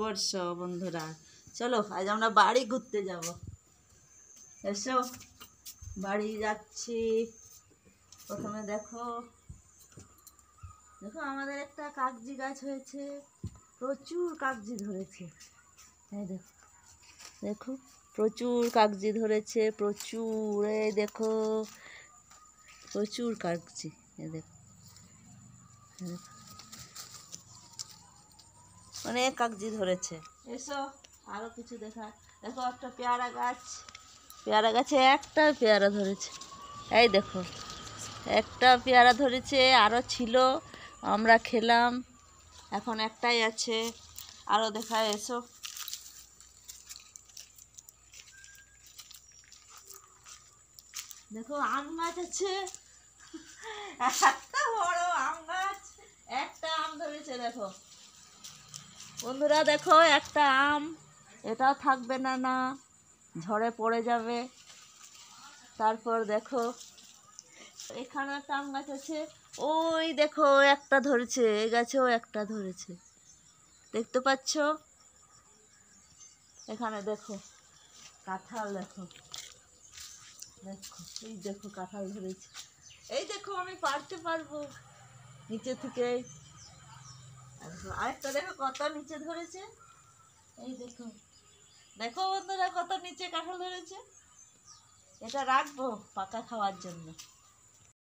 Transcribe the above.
নববর্ষ বন্ধুরা। চলো আজ আমরা বাড়ি ঘুরতে যাব। এসো, বাড়ি যাচ্ছি। প্রথমে দেখো দেখো আমাদের একটা কাগজি গাছ হয়েছে, প্রচুর কাগজি ধরেছে। এই দেখো দেখো প্রচুর কাগজি ধরেছে, প্রচুর। এই দেখো প্রচুর কাগজি। এই দেখো অনেক কাগজি ধরেছে। এসো আরো কিছু দেখা। দেখো একটা পেয়ারা গাছ, পেয়ারা গাছে একটা পেয়ারা ধরেছে। এই দেখো একটা পেয়ারা ধরেছে, আরও ছিল, আমরা খেলাম, এখন একটাই আছে। আরও দেখা। এসো দেখো আম গাছ আছে, একটা বড় আম গাছ, একটা আম ধরেছে। দেখো বন্ধুরা দেখো একটা আম, এটাও থাকবে না, না ঝড়ে পড়ে যাবে। তারপর দেখো এখানে একটা আম গাছ আছে, ওই দেখো একটা ধরেছে, এই গাছেও একটা ধরেছে, দেখতে পাচ্ছ? এখানে দেখো কাঁঠাল, দেখো দেখো এই দেখো কাঁঠাল ধরেছে। এই দেখো আমি পারতে পারবো নিচে থেকে। আরেকটা দেখো কত নিচে ধরেছে। এই দেখো দেখো বন্ধুরা কত নিচে কাঁঠাল ধরেছে। এটা রাখবো পাকা খাওয়ার জন্য।